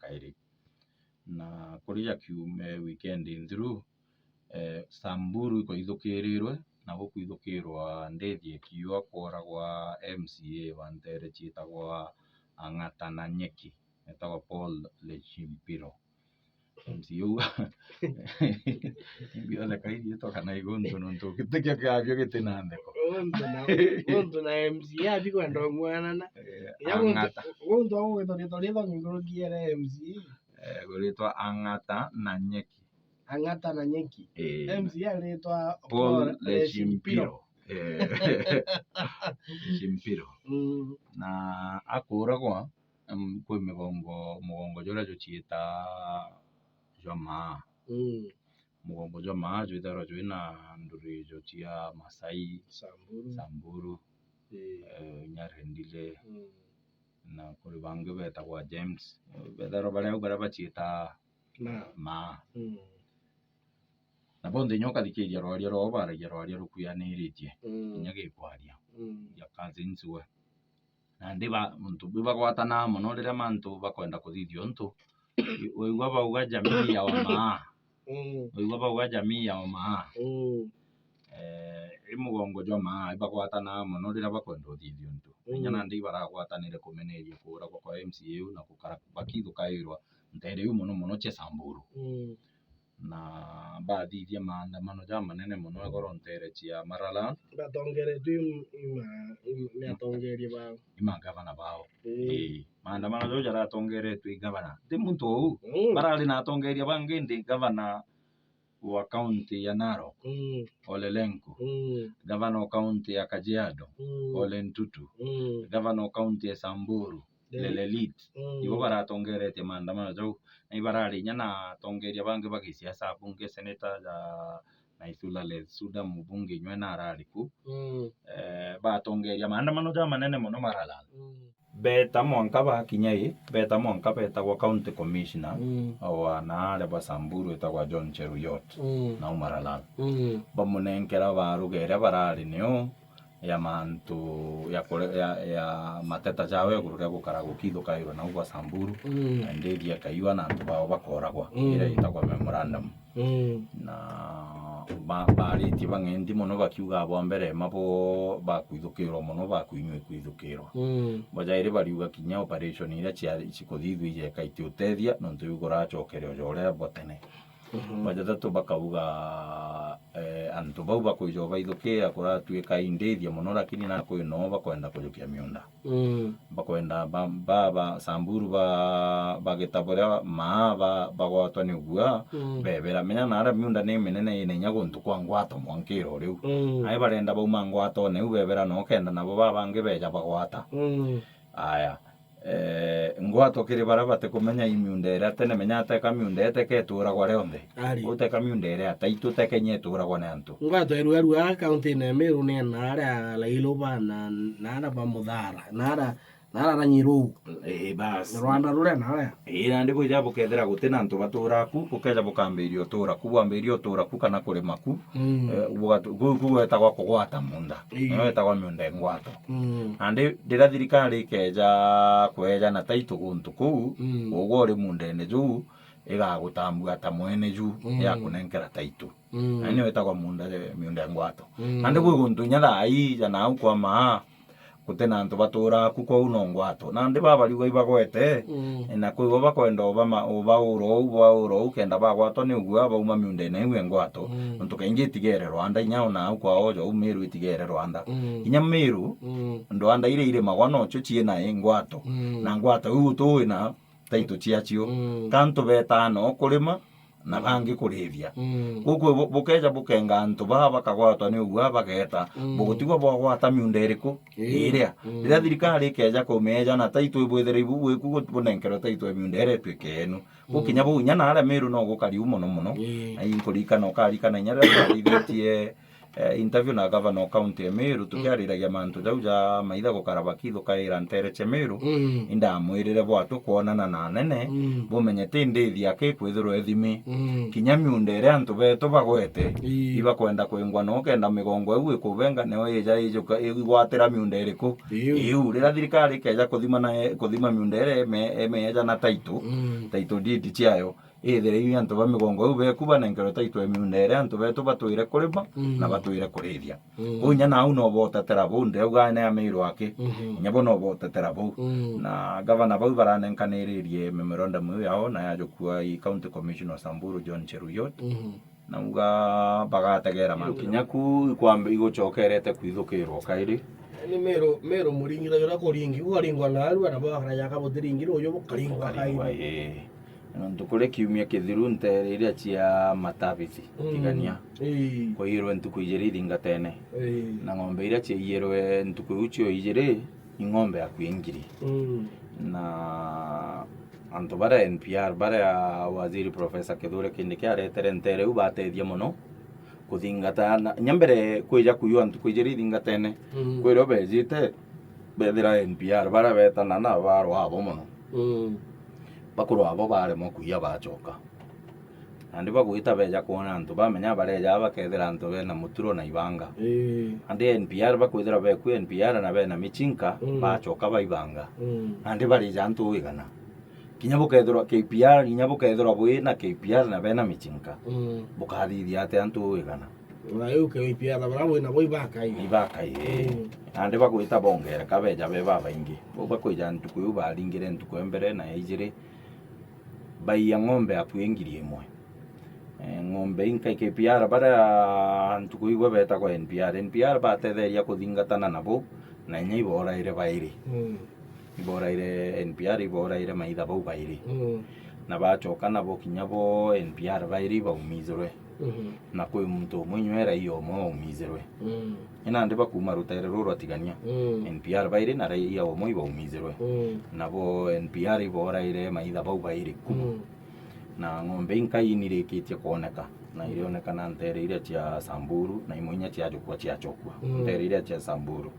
kairi na kuria kiume weekend through Samburu iko ithukirirwe na guku ithukirwa ndethie kiwa kwora gwa MCA wa Ntere ciitagwa Ang'ata na Nyeki etagwa Paul Lechimpiro MCA biole kaidi to kana igundu nontu kitekya kyabyo gitina ndeko undu na MCA biko ndo mwana na undu au gwetho ngorogiere MCA gwitwa Ang'ata na Nyeki. Ang'ata na Nyeki. MCA alitwa Paul Lechimpiro. Lechimpiro. Na akuragwa kwi mugongo juria juciita jwa mugongo jwa maa jwitharwa jwina ndurijo cia Masai, Samburu, Nyarendile na kuri bangi betagwa James betharwa baria baciita maa na bonthe nyoka thikiria rwaria rwao baragia rwaria rukuyaniritie inya gikwaria ya cousins we na ndi muntu bibagwatana muno riria mantu bakwenda kuthithia untu wigua bauga jamii ya Wamaa wigua bauga jamii ya Wamaa mugongo jwa maa ibagwatana muno riria bakwenda kuthithia untu inya nandi baragwatanire kumeneria kuragwa kwa MCA na gukara bakithukairwa Ntere yu muno cia Samburu na bathithia maandamano ja manene muno egoro Ntere cia Maralal batongeretwe niatongerie bao gavana bao maandamano jo jaratongeretwe gavana ti muntu ou barali na atongeria bangi ndi gavana wa kaunti ya Narok Ole Lenku gavana wa kaunti ya Kajiado Ole Ntutu gavana wa kaunti ya Samburu Lelit ibo baratongerete maandamano jo na ibarali nyana tongeria bangi bagisiasa bunge senator ja Naithula Lesuda mubunge nywe na arariku batongeria maandamano ja manene muno Maralal beta mwanka bakinyai beta mwanka betagwa county commissioner wa naare ba Samburu etagwa John Cheruyot na Maralal bamunenkera barugere barali nio ya mantu ya mateta jawe kuruga gukara gukithukairwa na ugwa Samburu na ndeithia kaiwa na antu bao bakoragwa ira itagwa memorandum na bariti bangendi muno bakiuga abo mbere mabo bakwithukirwa muno bakuinywe kwithukirwa bajaire bariuga kinya operation ira ciari cikuthithwe ije kaiti utethia nontu yugora chokere ojore botene bajatatu bakauga antu bau bakuijo baithukia kuratwika indethia muno lakini na kwino bakwenda kujukia miunda bakwenda baba Samburu bagitaboria maa bagwatwa ni gua bebera menya na ara miunda ni menene ine nyaguntu kwa ngwato mwankiro riu ai barenda bauma ngwato ne ubebera no kenda nabo babange beja bagwata aya ngwato kiri barabate kumenya imiundere tene menya ateka miundete ketura gwa leonde uteka miundere ataitu teke nyetura gwa nantu ngwato eru account ne meru ne nara la iloba na nara ba muthara nara na Nyiru bas Rwanda rure nara ira ndi kuja bukethera gutina antu baturaku ukeja bukambirio tura kubambirio tura ku kana kuri maku gugu etagwa kugwata munda no etagwa miunda ngwato andi ndira thirikari keja kweja na taitu guntu ku ugo ri munda ne ju igagutambua ta mwene ju ya kunenkera taitu ani etagwa munda miunda ngwato andi guntu nyala ai jana kwa ma kutena antu batura kuko uno ngwato na ndi babaliwa ibagwete na kuigo bakwenda oba kenda bagwato ni ugwa bauma miunde na iwe ngwato ntu kaingi tigere Rwanda inyao na kwa ojo umiru itigere Rwanda inya miru ndo anda ile magwano cho chiena ngwato na ngwato uto ina taito chiachio kanto betano kulima na bangi kurithia guku bukeja bukenga antu bakagwatwa ni ugwa bageta bugutigwa bwagwata miunda iriku iria rira thirikari keja kumeja na taitu ibwethere ibu kugutunenkero taitu miunda ire twikenu gukinya bunya na ara miru no gukari muno ai kurika no karika na nyara ithitie interview na governor county Meru tukiariragia mantu jau ja maitha gukarabaki thukaira ntereche Meru indamwirire bwatu kuonana na nene bumenyete ndithi ake kwithirwo ethimi kinya miundere antu betu bagwete iba kwenda kwingwa no kenda migongo eu ikubenga neo ija ijuka igwatira miundere ku iu rira thirikari keja kuthima miundere emeja na taito didi chiayo ithere iu antu ba migongo eu bekuba na ngero taito miundere antu betu batwire kurima na batwire kurithia unya na uno botetera bunde ugane ya Meru ake nyabo no botetera bu na governor bau baranenkaniririe memorandum yao na yajukua i county commissioner Samburu John Cheruyot na uga bagategera makinyaku kwambe igucokerete kwithukirwo kairi ni Meru muringira yora kuringi ugaringwa na aru na bakara yaka botiringiro uyo bukaringwa kai ntukure kiumia kithiru nteriria cia matabithi tigania kwirwe ntuku ijiri thingatene na ng'ombe iria ciiyirwe ntuku ucio ijiri ng'ombe ya kwingiri na antu bara NPR bara waziri Professor Kithure Kindiki aretere ntere ubatethia muno kuthingata nyambere kwija kuyo antu kwijiri thingatene kwiro bejite bethira NPR bara betana na baro abo muno bakuru abo bare mo kuya bacoka andi bagwita beja kuona antu bamenya bareja bakethira antu bena muturo na ibanga andi NPR bakwithira beku NPR na bena michinka bacoka baibanga andi barija antu wigana kinya bukethirwa KPR kinya bukethirwa bwi na KPR na bena michinka bukathithia ate antu wigana na eu KPR na bravo na boi bakai andi bagwita bongera kabeja be baba ingi bakwija antu kuyu baringire ntuku embere na ijire baiya ng'ombe akwingiri imwe ng'ombe inka KPR bara ntuku igwe beta kwa NPR batetheria kuthingatana nabo na nya iboraire bairi iboraire NPR iboraire maitha bau bairi na bacoka nabo kinya bo NPR bairi baumizirwe na kwi muntu mwenywera iyo mo umizirwe ina ndi bakuma rutaire roro atigania NPR bairi na raia omo ibaumizirwe nabo NPR iboraire maitha bau bairi na ng'ombe inka inirikitie kuoneka na irionekana ntere iria cia Samburu na imonya cia jukwa cia chokwa ntere iria cia Samburu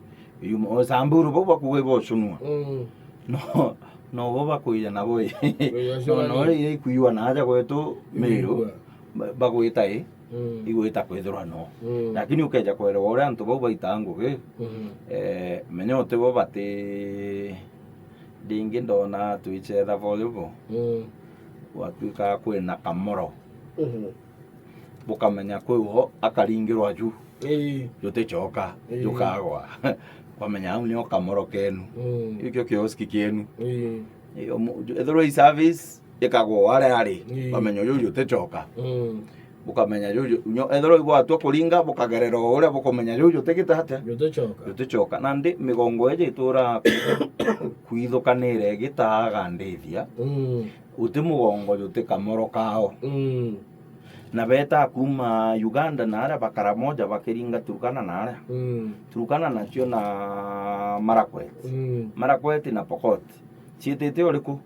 iyo Samburu bo bakuwe bo sunua no bo bakuya nabo no ikuiwa na aja kwetu Meru bagwita igwita kwithirwa no lakini ukeja kwera ore antu bo baitangu ge menyote bo bati dingi ndona tuichetha volleyball watuika kwina kamoro bukamenya kwiho akaringirwa ju yote choka yukagwa kwamenya au nio kamoro kenu ikyo kioski kenu ethero service ikagwo wale ari kwamenya yo yote choka bukamenya yo ethero igwa tu kuringa bukagerero ore bukamenya yo yote kitate yote choka nandi migongo eje itura kwithukanire gitaga ndithia uti mugongo yote kamoro kao na beta kuma Uganda na ara bakara moja bakiringa Turkana na ara Turkana nacio na Marakwet na Pokot cietete oriku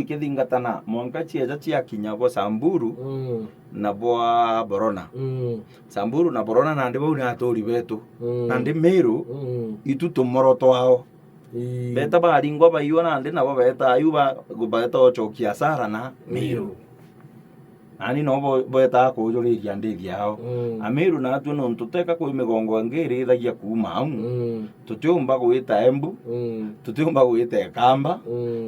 ikithingatana monka cieja cia kinya bo Samburu na bo Borona Samburu na Borona na ndi bau na atori betu na ndi Meru itutu moroto wao beta baringwa baiona ndi nabo beta ayuba gubeta ochokia sara na Meru ani no beta kujuriria ndithi yao Ameru na atu no tuteka kwi migongo ngiri thagia kuma au tutiumba gwita Embu tutiumba gwita Kamba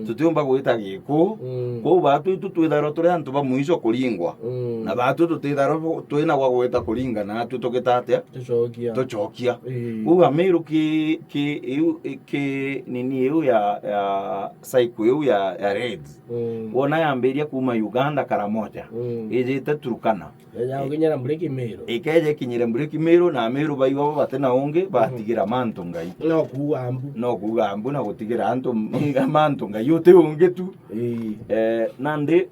tutiumba gwita Giku ko batu tutwitharo turi antu ba muico kuringwa na batu tutitharo twina gwa gwita kuringa na atu tugitate tucokia u Ameru ki nini eu ya cycle eu ya Reds wona yambiria kuma Uganda Karamoja ijite Turkana kinyira mbreki Meru ikeje kinyira mbreki Meru na Meru baiwa batena unge batigira mantu ngai no kuga ambu na gutigira antu mantu ngai yote unge tu nande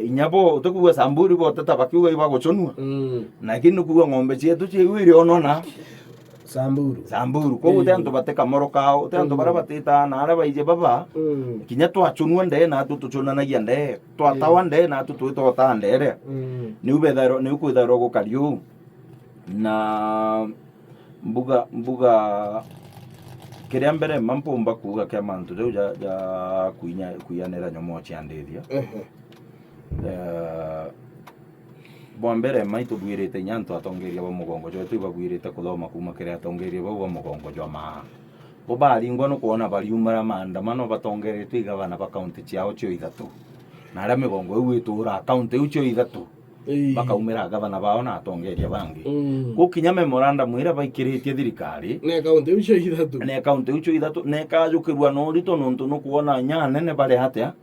inyabo utukuwa Samburu bo tatabakiwa iba gochonua na kinu kuwa ng'ombe cietu ciwire onona Samburu ko ute antu bateka morokao ute antu bara batita na ara baije baba kinya twachunwa nde na tutuchunanagia nde twatawa nde na tutwitota ndere ni ubetharo ni ukwitharo gukariu na mbuga kiria mbere mampumba kuga kia mantu riu ja kuianira nyomo ciandithia bwa mbere maitu bwirite nyantu atongeria ba mugongo jo tu bagwirite kuthoma kuma kiria atongeria ba mugongo jo ma bo baringwa no kuona bariumara maandamano batongerete igavana ba county ciao cio ithatu na aria migongo iu itura county iu cio ithatu bakaumira gavana bao na atongeria bangi gukinya memorandum ira baikiritie thirikari ne county iu cio ithatu ne kajukirwa no rito nontu no kuona nya nene bari hatia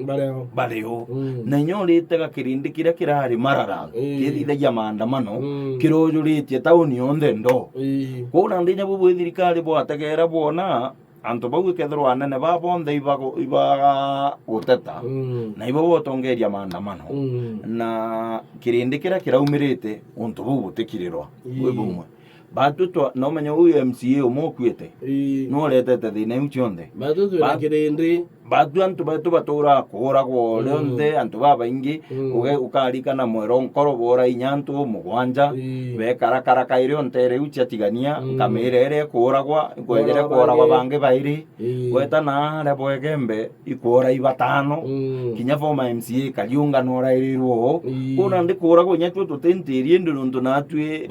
bari o na nyorite ga kirindi kiria kirari marara kirithagia maandamano kirojuritie tauni yonthe ndo kuna ndinya bubu thirikari bo ategera bona antu bau ikethirwa anene ba bonthe ibaga guteta na ibo botongeria maandamano na kirindi kiria kiraumirite untu bau gutikirirwa wi bumwe batutwa no menye uyu MCA umukwite no retete thina iu cionthe batutwa kirindi batu antu batu batura kuragwo leonde antu babaingi ukarikana mwero nkoro bora inyantu mugwanja bekarakara kaire ontere uchi atigania kamirere kuragwa kwegere kuragwa bange bairi gweta na re boegembe ikora ibatano kinya forma MCA kaliunga nora irirwo kuna ndi kuragwo nyatwe tutentirie ndundu natwe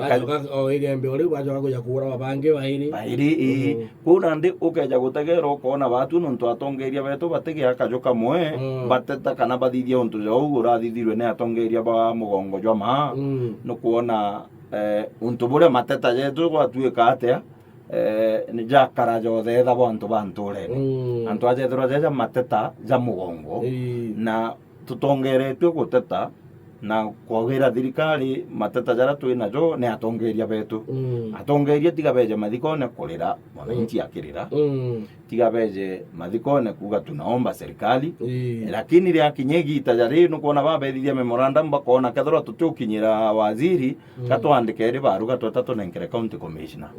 igembe ori bajoka kuja kuragwa bange bairi kuna ndi ukeja gutegera ukona batu nuntu atongeria betu batege akajoka mwe bateta kana bathithia untu jo urathithirwe ne atongeria ba mugongo jwa ma no kuona untu bure mateta yetu gwatuika atia ni jakara jo thetha bantu banture antu aje thro aje mateta ja mugongo na tutongeretwe guteta na kwagira thirikari mateta jara twina jo ne atongeria betu atongeria tiga beje mathikone kurira mwananchi akirira tiga beje mathikone kuga tunaomba serikali lakini ria kinyegi tajari no kuona babethithia memorandum bakona kethro tutukinyira waziri katwandike ri baru gatotatu nenkere county commissioner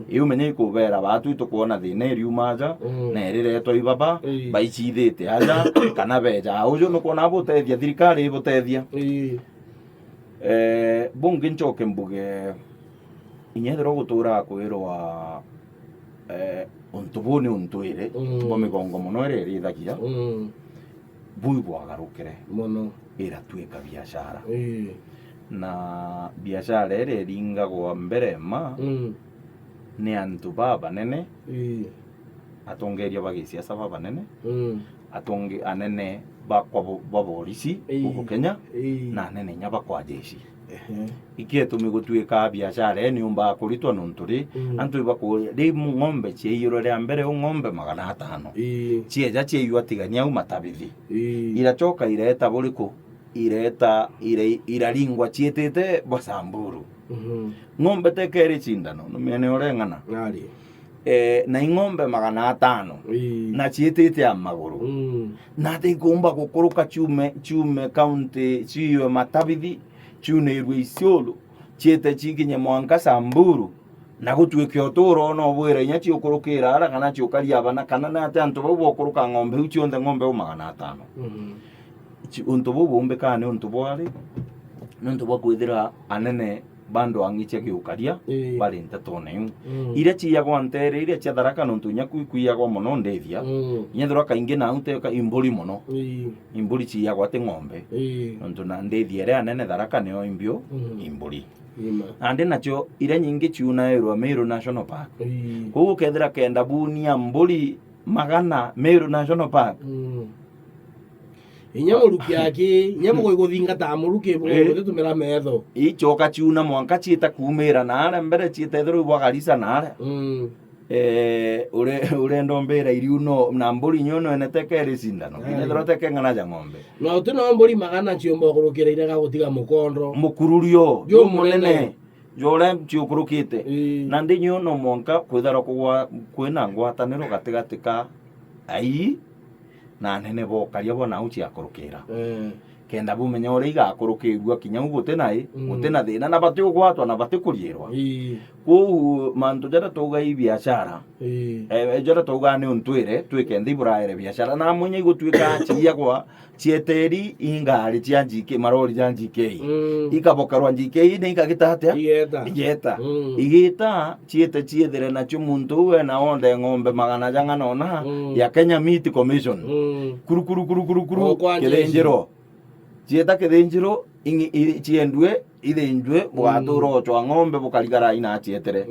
iu menye kubera batu tukuona thina iri umaja na iriretwo ibaba baichithite aja kana beja ujo no kuona butethia thirikari butethia bungi nchoke mbuge inyethero gutura kwirwa untubuni untuire bo migongo muno ere rithagia bui bwagarukire muno ira twika biashara na biashara ere ringagwa mbere ma ni antu baba nene atongeria bagisiasa baba nene atonge anene bakwa baborisi huko Kenya na nene nyaba kwa jeshi ikietu migutwika biashara ni umba kuritwa nunturi antu ibako ri ng'ombe chiiro ria mbere ng'ombe 500 chieja chiyu atigania au matabithi irachoka ireta buriku ireta iraringwa chietete Bosamburu ng'ombe tekeri chindano no mene orengana na ing'ombe 500 na chietete amaguru na tikumba gukuruka chume county chiyo matabithi chune irwe Isiolo chiete chikinye mwanka Samburu na gutwike oturo no bwire nya chiukurukira ara kana chiukaria bana kana na ate antu bo kuruka ng'ombe uchi onde ng'ombe 500 untu bo bombe kana untu bo ari nuntu bo kwithira anene bando angiche giukaria bali ntatone ire chiyagwa ntere ire chatharaka nuntu nyaku kuyagwa muno ndethia nyethura kaingi na ute ka imburi muno imburi chiyagwa te ng'ombe nuntu na ndethia ere anene tharaka neo imbio imburi ande nacho ire nyingi chiuna erwa Meru National Park kugu kethira kenda bunia mburi magana Meru National Park inyamuruki yake nyamugo iguthinga ta muruki bwo tumira metho ichoka chiuna mwanka chita kumira na ara mbere chita ithuru bwagarisa na ara ure ndombera iriuno na mburi nyono enetekere sindano kinyethro teke ngana ja ng'ombe na utino mburi magana chiomba kurukira iraga gutiga mukondo mukururio yo munene jore chiukurukite na ndinyo no mwanka kwithara kugwa kwina ngwataniro gatigatika ai na nene bo karia bona uchi akorukira kenda bumenya uri igakurukirwa kinya gutenai gutena thina na bati ugwatwa na bati kurierwa ku mantu jara toga i biashara jara toga ni untwire twike ndiburaire biashara na munye igutwika chia kwa chieteri ingari chia njike marori ja njike ikabokarwa njike ni ikagitatia igita chiete chiethere na chumuntu we na onde ng'ombe magana janga nona ya Kenya Meat Commission kuru kirenjero chieta kirenjero chiendwe ithenjwe bwaturo chwa ng'ombe bukarigara ina chietere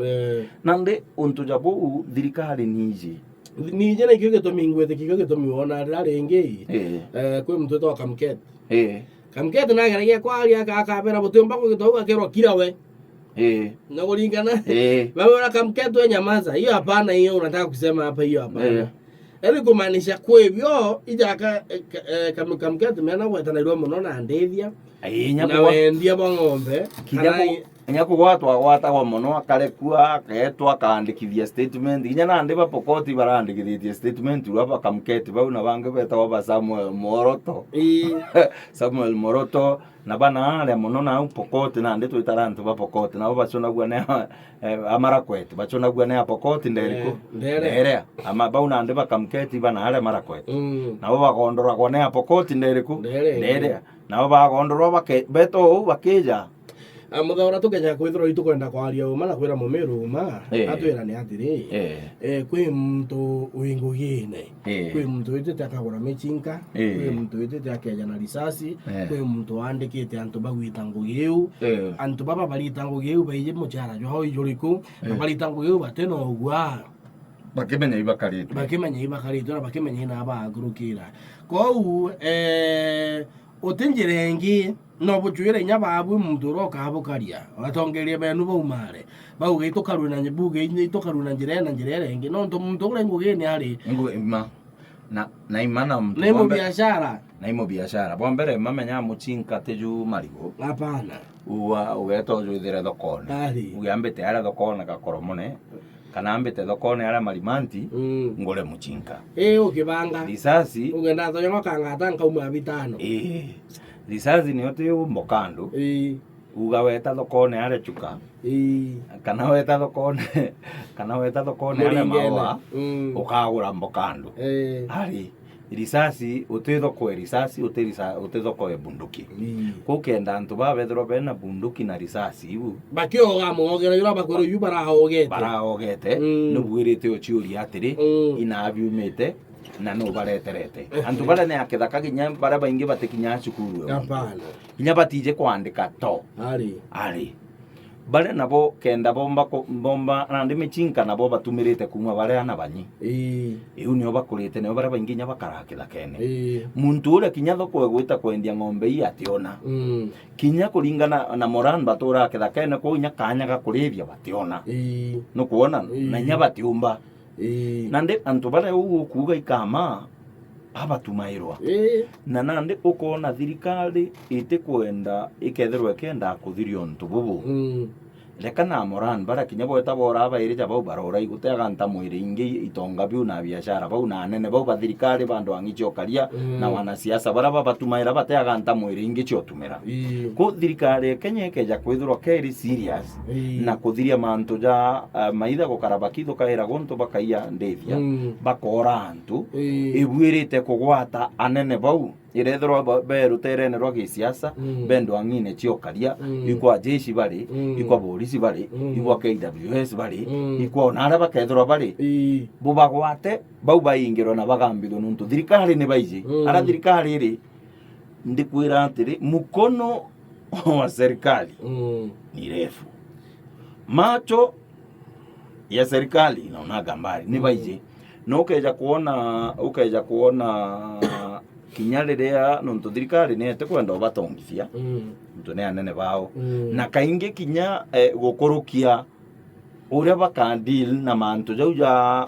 nande untu jabu thirikari nije nije na ikyo gitumi ngwete kiko gitumi wona rarengi kwe mtu to kamket kamket na garagia kwaria akabera butumba ko gito akero kirawe na kulingana wewe kamket we nyamaza hiyo hapana hiyo unataka kusema hapa hiyo hapana eli kumaanisha kwa hivyo ijaka kamket mena wetana ilo monona ndethia na wendia ng'ombe nyako gwatwa muno akarekua aketwa akandikithia statement inya na ndiba Pokoti barandikithia statement rwa kamketi bau na bange betwa ba Samuel Moroto na bana ale muno na Pokoti na ndi twitarantu ba Pokoti na bacona gwa ne Amarakwet bacona gwa ne Pokoti nderiko ndere ama bau na ndiba kamketi bana ale Marakwet na bagondora gwa ne Pokoti nderiko ndere na bagondora beto bakija muthaura tukenya kwithira itukwenda kwaria uma na kwira mumiru uma atwira ni atiri kwi mtu wingugine kwi mtu itete akagura michinka kwi mtu itete akeja na risasi kwi mtu andikite antu bagwita ngugiu antu baba balita ngugiu baije muchara jo ijuriku balita ngugiu bateno ugwa bakimenya ibakarite na bakimenya ina bagurukira kou utinjirengi no buchwire nya babu mtu roka habukaria watongeria benu baumare bauge itokaruna nyebuge itokaruna njire rengi no muntu kurengo gene ari ima na imana mtu nemo biashara bwa mbere mamenya muchinka teju marigo hapana ugeto juithire thokone ugiambite ara thokone gakoromone kana ambite thokone ara marimanti ngore muchinka ukibanga risasi ugenda thonyo kangata nkauma bitano risasi ni yote mbokando ugaweta thokone ara chuka kana weta thokone ara mawa ukagura mbokando ari risasi utethokwe risasi utethokwe bunduki kukenda antu babethero bena bunduki na risasi ibu bakioga mogera yura bakwero yu barahogete nubwirite ochiuri atiri inabiumete na no bareterete antu bara ne akethaka ginya bara baingi batekinya cukuru hapana inya batije kwandika to ari bare nabo kenda bomba na ndime chinka nabo batumirite kuma bare na banyi iu nio bakurite ne bara baingi nya bakarakitha kene muntu ule kinya thoko gwita kwendia ng'ombe i ationa kinya kuringana na moran batura kitha kene ko nya kanya ga kurivia bationa no kuona na nya batiumba nande antu bare kuga ikama abatumairwa na nande ukona thirikari ite kwenda iketherwe kenda kuthirio ntu bubu leka na moran bara kinya bota bora baire jabo barora igutega nta mwire ingi itonga biu na biashara bau na nene bau bathirikari bandu angicho karia na wanasiasa bara batumaira batega nta mwire ingi cho tumira ko thirikari Kenya keja kwithirwa keri serious na kuthiria mantu ja maitha gukarabakitho kaira gonto bakaia ndethia bakora antu ibwirite kugwata anene bau irethirwa beruterene rwa gisiasa bendo angine chiokaria ikwa jeshi bari ikwa polisi bari ikwa KWS bari ikwa nara bakethirwa bari bubagwate bau baingirwo na bagambirwo nuntu thirikari ni baije ara thirikari ri ndikwira atiri mukono wa serikali ni refu macho ya serikali naona gambari ni baije no ukeja kuona kinya riria nuntu thirikari ni ete kwenda batongithia nuntu ni anene bao na kaingi kinya gukurukia uria bakandil na mantu jau ja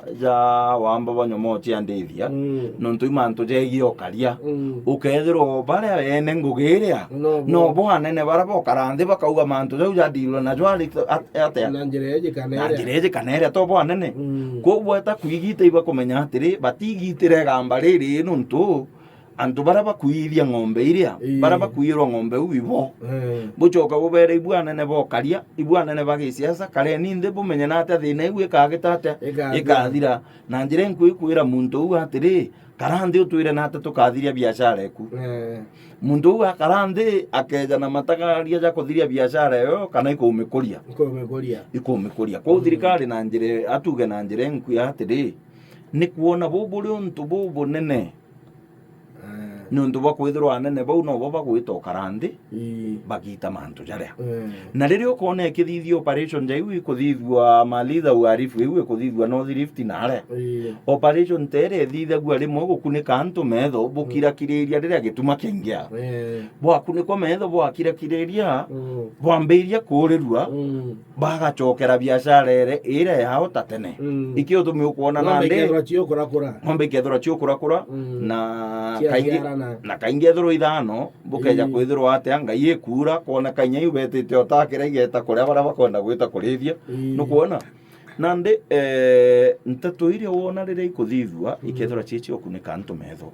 wamba banyomo tia ndithia nuntu mantu jegio karia ukethirwo bare ene ngugiria no bo anene bara bokaranthi bakauga mantu jau ja dilwa na jwali ate na njireje kanere to bo anene ko bweta kuigite iba kumenya atiri batigitire gamba riri nuntu antu baraba kuithia ng'ombe iria baraba kuirwa ng'ombe uibo bucoka bubere ibwanene bokaria ibwanene bagisiasa kare ninde bumenye nate thina igwe kagitate ikathira na njire nkuikwira muntu u atiri karande utwire nate tukathiria biashara eku muntu u akarande akeja na matagaria ja kuthiria biashara yo kana ikumikuria kwa thirikari na njire atuge na njire nkuya atiri ni kuona buburi untu bubu nene nundu bakwithirwa anene bau no bo bagwita karande bagita mantu jaria na riria ukona ikithithio operation jaiu ikuthithwa malitha uarifu iu ikuthithwa North Rift nare operation tere thithagua rimwe gukunika antu metho bukirakiriria riria gituma kingia bwakunikwa metho bwakirakiriria bwambiria kurirua bagacokera biashara ire yao tatene ikio tumi ukuona nande ng'ombe ikethora ciukurakura na kaingi na kaingi ethirwo ithano bukeja kwithirwo atia ngai ikura kuona kainya ibetete otakira igeta kuria bara bakwenda gwita kurithia nukuona nande ntatu iria wona riria ikuthithwa ikethora chichi okunika antu metho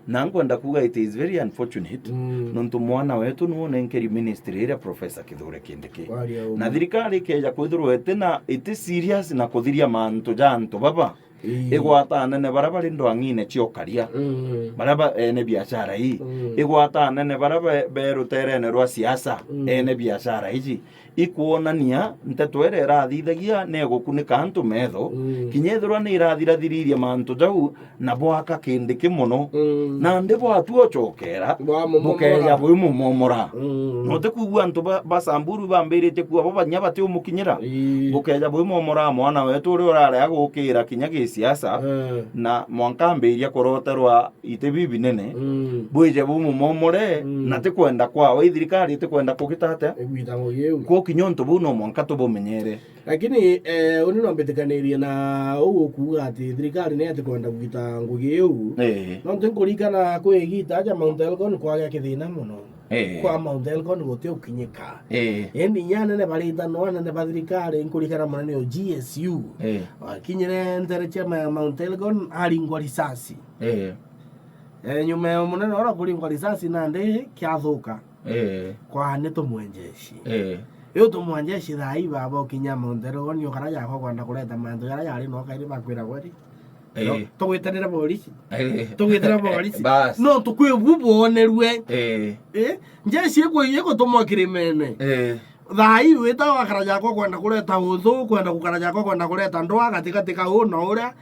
na nkwenda kuga it is very unfortunate nontu mwana wetu nuone nkeri ministry iria Professor Kithure Kindiki na thirikari ikeja kwithirwo iti serious na kuthiria mantu jantu baba igwata nene baraba ndwangine ciokaria baraba ene biashara hii igwata nene baraba beruterene rwa siasa ene biashara hizi ikuonania ntetwere irathithagia negukunika antu metho kinyethirwa ni irathirathiriria mantu jau na bwaka Kindiki muno na ndi bwatu ocokera bukeja bwi mumomora no te kuigua antu basamburu bambirite kuwa bo banya bati umukinyira bukeja bwi mumomora mwana wetu uri urare agukira kinya siasa na mwankambiria koroterwa ite bibi nene bwije bu mumomore na te kwenda kwa thirikari te kwenda kugitata ko kinyonto bu no mwanka to bumenyere lakini uni no mbetekanirie na ugukuga ati thirikari ne ati kwenda kugita ngugi yu no ntinkurikana kwigita aja Mount Elgon kwagya kithina muno kwa Mount Elgon gote ukinyika endi nyana ne barita no ne bathirikari nkurikana munene o GSU kinyire ntereche Mount Elgon aringwa risasi nyume munene ora kuringwa risasi nande kiathuka kwa neto mwenjeshi yo to mwenjeshi thai baba kinya Mount Elgon yo karaja kwa kwenda kuleta mantu yara yari no kairi bakwira gweri tugwitanira polisi no tukwe bubonerwe njeshi eko tomo kirimene thai wita wakaraja kwa kwenda kuleta uthu kwenda kukaraja kwa kwenda kuleta ndoa katikati ka uno uria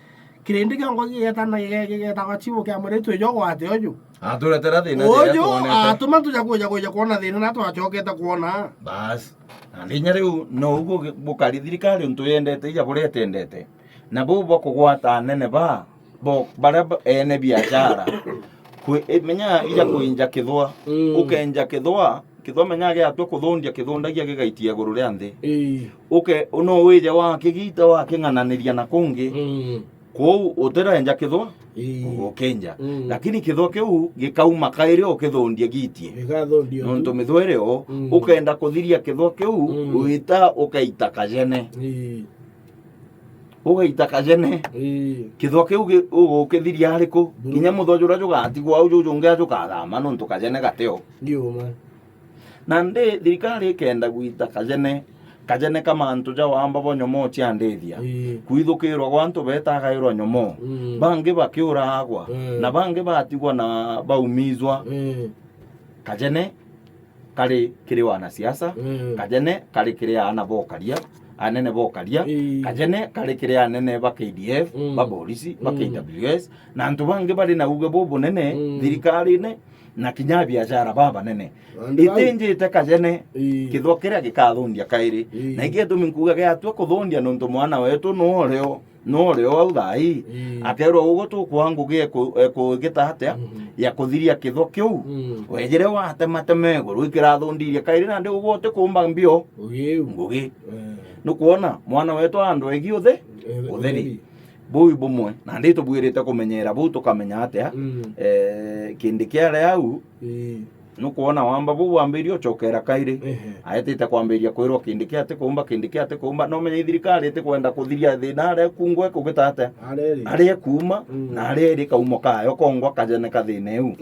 kirindi kiongo gigetana gigeta gachibo kia muretu yo gwate oju aturetera thina oju atuma tuja kuja kuona thina na twachokete kuona bas ndinya riu no ugo bukari thirikari untu yendete ija buria tendete na bo kugwata nene ba bo bara ene biashara menya ija kuinja kithwa ukenja kithwa menya ge atwe kuthundia kithundagia gigaitia iguru ria nthi no wije wa kigita wa king'ananiria na kungi kou utirenja kithwa ukenja lakini kithwa kiu gikauma kairi ukithundia gitie nontu mithwa irio ukenda kuthiria kithwa kiu uita ukaita kajene ugaita kajene kithwa kiu ugukithiria hariku kinya muthojura jugatigwa uju junge ajukathama nontu kajene gateo na ndi thirikari ikenda gwita kajene kama antu ja wamba bo nyomo cia ndithia kuithukirwa gwa antu betagairwa nyomo bangi bakiuragwa na bangi batigwa na baumizwa kajene kari kiri wana siasa kajene kari kiri ana bokaria anene bokaria kajene kari kiri anene ba KDF ba polisi ba KWS na antu bangi bari na uge bobo nene thirikari ne na kinya biashara baba nene itinjite kajene kithwa kiria gikathundia kairi na ingi tuminkuga ge atwe kuthundia nontu mwana wetu no rio au thai akerwo ugo tukwangu ge kugita hatia ya kuthiria kithwa kiu wejere watemateme guru ikirathundiria kairi na ndi ugo te kumba mbio ngugi nukuona mwana wetu andu egi utheri bui bumwe na ndi tubwirite kumenyera bu tukamenya atia kindi kiare au nukuona wamba bu wambirio chokera kairi ayetete kwambiria kwirwo kindike ate kumba no menye thirikari ate kwenda kuthiria thina are kungwe kugitate ari kuma na ari ri kaumo kayo kongwa kajene kathina eu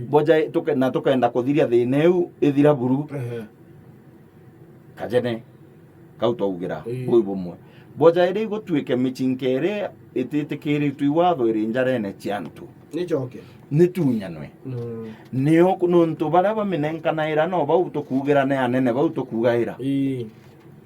boja tukenda kuthiria thina eu ithira buru kajene kautaugira bui bumwe boja iri gutwike michinkere ititikiri tuiwatho iri njarene chiantu ni tunyanwe niyo kununtu baria bamenenkanaira no bau tukugira ne anene bau tukugaira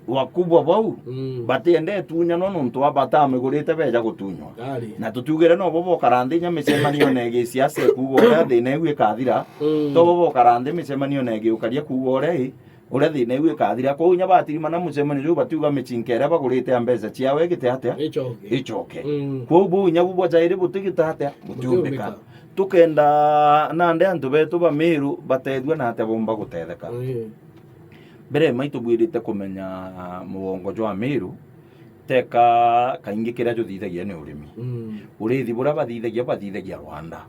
wakubwa bau batiende tunyanwa nuntu abatamigurite beja gutunywa na tutugire no bobo karandi nya micemanio nege siasa kugoria thina igu ikathira to bobo karandi micemanio nege ukaria kugoria uria thina igu ikathira ko nya batirima na mucemanio batiuga michinkere bagurite ambeza ciawe gite atia ichoke ko bu nya bubo jaire butigita atia butumbika tukenda nande antu betu ba Meru batethwa na ate bomba gutetheka mbere maitu bwirite kumenya mugongo jwa Meru teka kaingi kiria juthithagia ni urimi urithi bura bathithagia Rwanda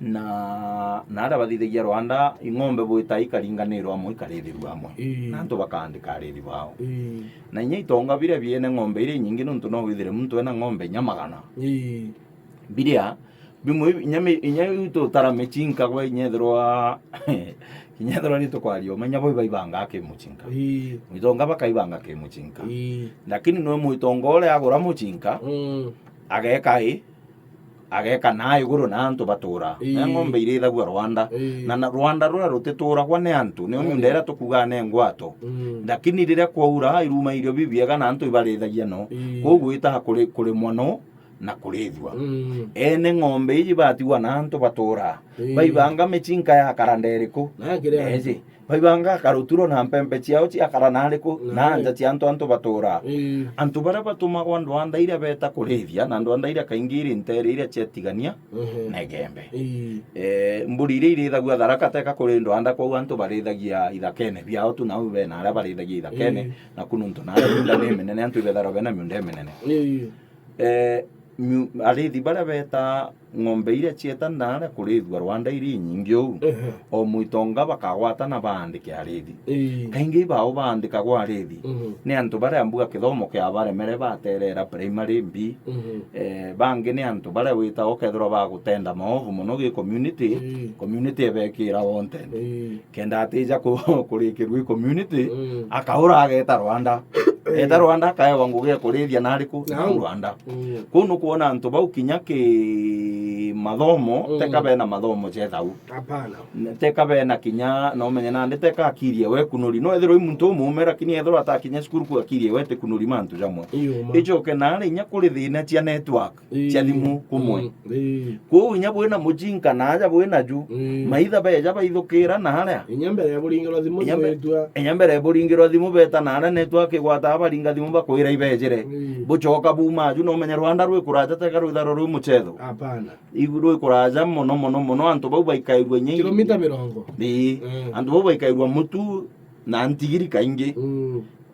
na ara bathithagia Rwanda ing'ombe bwita ikaringanirwo amwe ikarithiru amwe na antu bakandika arithi bao na inya itonga bire biene ng'ombe iri nyingi nuntu no withire muntu ena ng'ombe nyamagana biria bimwe inya ito tara mechinka kwa inyethirwa rito kwario menya boy baibanga ke muchinka mitonga bakaibanga ke muchinka lakini no muitonga ole agora muchinka ageka nayo iguru na antu batura ng'ombe irithagwa Rwanda na Rwanda rura rutitura kwa ne antu ne ndera tukuga ne ngwato lakini riria kwaura iruma irio bibiega na antu ibarithagia no koguo ita kuri mono na kurithwa ene ng'ombe iji batiwa na antu batura baibanga mechinka ya karanderiko ezi baibanga karuturo na mpempe ciao cia karanariko na anja cia antu batura antu bara batuma kwa Rwanda iria beta kurithia na Rwanda iria kaingiri ntere iria cietigania na gembe mburi iria irithagua Tharaka Teka kuri Rwanda kwa antu barithagia ithakene biao tu na ube na ara barithagia ithakene na kununtu na ara menene antu ibetharo bena miunde menene arithi bara beta ng'ombe iria cietana kurithwa Rwanda iri nyingi u o muitonga bakagwata na bandike arithi kaingi bao bandika gwa arithi ni antu bara ambuga kithomo kia baremere baterera primary B bangi ni antu bara wita okethro bagutenda maovu muno gi community ebekira wonte kenda atija kurikirwi community akaura ageta Rwanda eta Rwanda kae wangu ge kurithia nariku Rwanda kuno kuona antu bau kinyaki mathomo teka bena mathomo jethau hapana teka bena kinya no menye na ndeteka akirie we kunuri no ethero muntu mumera kini ethero atakinya skuru ku akirie we te kunuri mantu jamwe ijoke na nya kuri thina cia network cia thimu kumwe ku nya bwena mujinka na aja bwena ju maitha beja baithukira na haria nya mbere ya buringirwa thimu betwa nya mbere ya buringirwa thimu beta na haria network igwata baringa thimu bakwira ibejere bucoka buma ju no menye Rwanda rwe kuraja teka ruitharo rwe muchetho hapana iguru ikuraja mono antu bau baikairwa nyingi kilomita 70 antu bau baikairwa mutu na ntigiri kaingi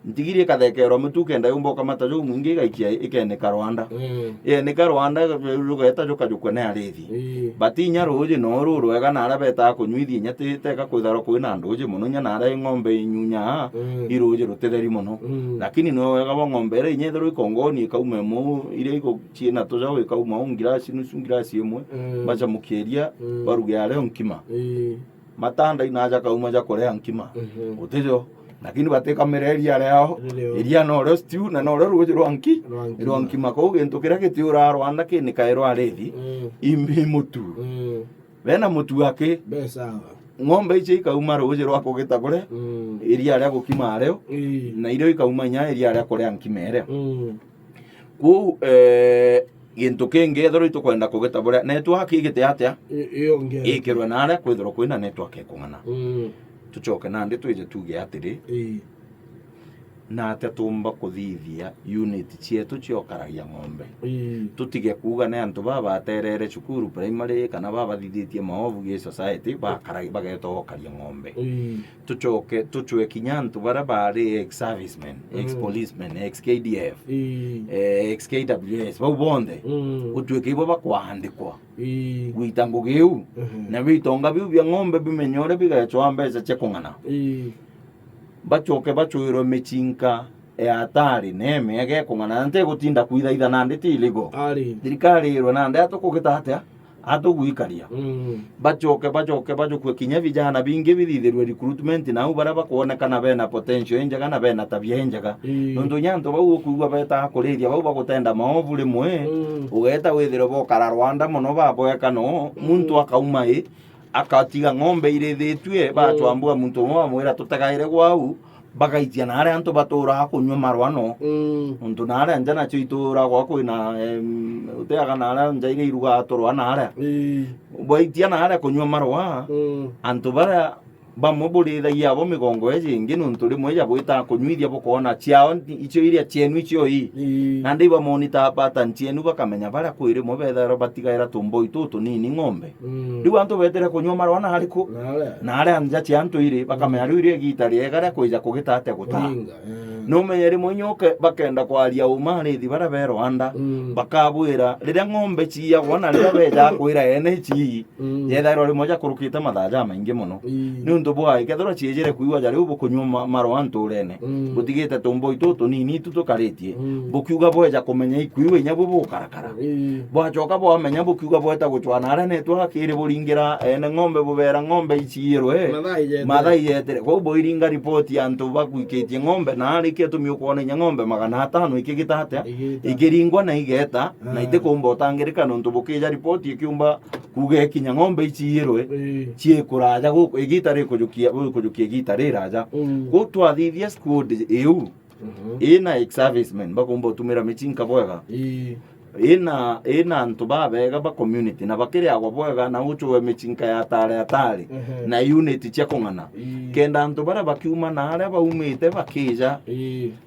ntigiri kathekerwa mutu kenda yumboka matajo mwingi gaikia ikeneka Rwanda neka Rwanda rugeta jukajukwe na arithi batinya ruji no rurwega na ara beta kunywithi nyate teka kwitharo kwina nduji muno nya na ara ng'ombe nyunya iruji rutetheri muno lakini no wega bo ng'ombe ri nyethero ikongoni kaume mu ile iko chiena toja ikauma ungirasi nusu ngirasi imwe bacha mukiria baruge ale nkima matanda inaja kauma ja korea nkima utejo lakini bateka mereria leo iria no ro stew na no ro ruji rwanki mako gento kira kitiura Rwanda kini kairo arithi imbi mutu bena mutu wake besawa ng'ombe ichi ikauma ruji rwako gitagore iria ria gukima leo na irio ikauma nya iria ria korea nkimere ku gintu kingi ethero itukwenda kugitabura network igite atia iyo nge ikirwe na aria kwithiro kwina network ekungana tuchoke nandi twije tuge atiri na atia tumba kuthithia unit cietu ciokaragia ng'ombe tutige kuga ne antu baba aterere cukuru primary kana baba thithitie maovu gi society bagetokaria ng'ombe tucoke tucwe kinya antu bara bari ex servicemen ex policemen ex KDF ex KWS bau bonde utweke ibo bakwandikwa gwitango giu na bitonga biu bia ng'ombe bimenyore bigachwa mbeca cia kung'ana bacoke bacwirwo michinka atari neme ege kung'ana nte gutinda kwithaitha nandi tiligo thirikari irwo nandi atukugita atia atugwikaria bacoke bajukwe kinya vijana bingi bithithirwe recruitment na ubara bakuonekana bena potential enjaga na bena tabia enjaga nondu nyanto bau kuigwa beta kuriria bau bagutenda maovu rimwe ugeta withiro bokara Rwanda muno baboeka no muntu akauma akatiga ng'ombe irithitwe bacwambua muntu mwa mwira tutagaire gwau bagaitia na aria antu batura kunywa marwano untu na aria njana cio itura gwa kwina uteaga na aria njaire iruga aturwa na aria baitia na aria kunywa marwa antu bara bamuburithagia abo migongo ejingi nuntu rimwe ja bwita kunyuithia bukona ciao icio iria cienu icio na ndiba monita pattern cienu bakamenya bara kwire mo bethero batigaira tumbo itutu nini ng'ombe riu antu betere kunywa marwa na hariku na aria anja cia antu ire bakamenya riu iria gitari egara kuija kugita ate guta no menyeri munyoke bakenda kwaria umarithi bara be Rwanda bakabwira riria ng'ombe cia wona riria beja kwira ene ci yethero rimwe ja kurukite mathaja maingi muno nundu bwa ikethora ciejere kuigwa jari ubu kunywa marwa nturene butigite tumbo itutu nini tutukaritie bukiuga bweja kumenya ikuiwe nyabu bukarakara bwacoka bwamenya bukiuga bweta gucwana aria netwa kiri buringira ene ng'ombe bubera ng'ombe iciyirwe mathai yetere kwa ubo iringa report ya antu bakuikitie ng'ombe na arikia tumiukuona nya ng'ombe 500 ikigita atia ikiringwa na igeta na ite kumba utangirika nuntu bukija report ikiumba kuge kinya ng'ombe iciyirwe ciekuraja guku igitari kujukia gitari raja gutwathithia squad eu ina ex servicemen bakumba utumira michinka bwega ina antu babega ba community na bakiria gwa bwega na uchuwe michinka ya atari na unit cia kung'ana kenda antu bara bakiuma na aria baumite bakija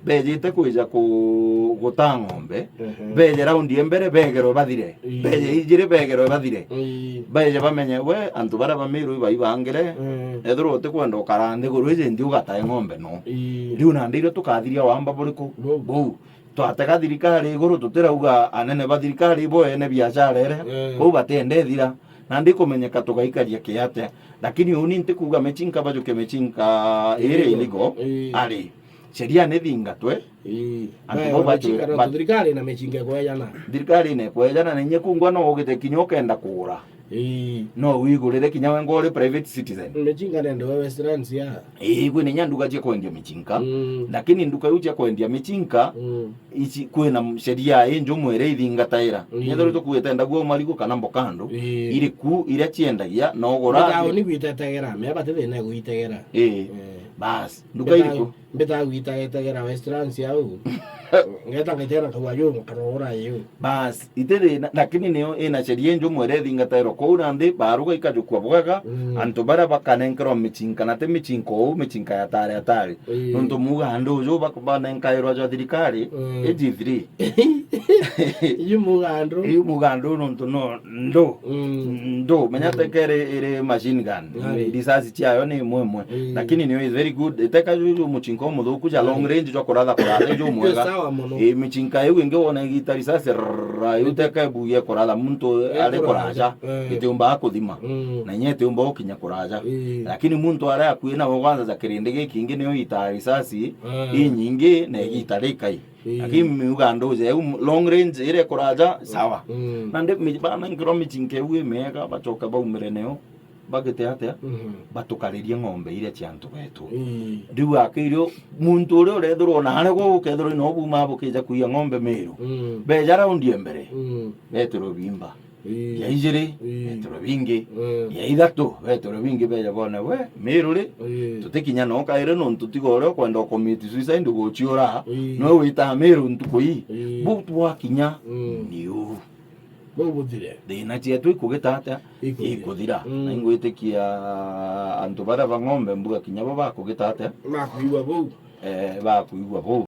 bejite kuija guta ng'ombe beje raundi embere begero bathire beje ijire begero bathire beje bamenye we antu bara bamiru baibangire ethro utikwenda ukarande guru ije ndi ugatae ng'ombe no riu na ndire tukathiria wamba buriku bou twatega thirikari iguru tutirauga anene ba thirikari bo ene biashara ere bou batende thira na ndikumenyeka tugaikaria kiate lakini uni ntikuga mechinka bajuke mechinka ere iligo ali sheria ne thingatwe antu ba thirikari na mechinka kwejana thirikari ne kwejana na nyekungwa no ugite kinyokenda kugura no wigurire kinya wengo uri private citizen mechinka nende Westlands ya kwina nyanduka cia kwendia michinka lakini nduka yu cia kwendia michinka ici kwina sheria enjo mwere ithingataira nyethori tukuite ndaguo marigo kana mbokando iri ku iria ciendagia no gora ndao ni gwitetegera me batete na gwitegera bas nduka iriku mbeta gwitegera Westlands ya u ngeta ngitera kwa yo karora yo bas itere lakini neo ina sheria enjo mwere ithingataira ko rande baruga ikajukwa bwaga anto bara bakanenkro michinka na te michinko michinka ya tare nonto muga ndo jo bakubanenkairwa jo thirikari ejithri yu mugando nonto no ndo menya tekere ire machine gun risasi chayo ni mwemwe lakini ni very good eteka jo muchinko mudhuku ja long range jo kuratha jo mwega michinka yu inge wona igita risasi uteka buye kuratha muntu ale kuraja itumba akuthima na nyete umba ukinya kuraja lakini muntu ara akuina kwanza za kirinde giki ingi niyo ita risasi inyingi na igita rikai lakini miugando je long range ire kuraja sawa nande bana ngiro michinke uwe mega bacoka baumire neo bagete atia batukaririe ng'ombe iria ciantu betu riu akirio muntu uri urethurwo na hare gwo ukethurwo no buma bukija kuia ng'ombe miru beja raundi embere beturo bimba ya ijiri beturo bingi ya ithatu beturo bingi beja bona we miru ri tutikinya no kaire no tutigore kwenda commit suicide guchiora no wita miru ntukui butu wakinya niu bobuthire thina cietu ikugitata ikuthira na ingwitikia antu bara ba ng'ombe mbuga kinya bo bakugitata makuiwa bou bakuigua bo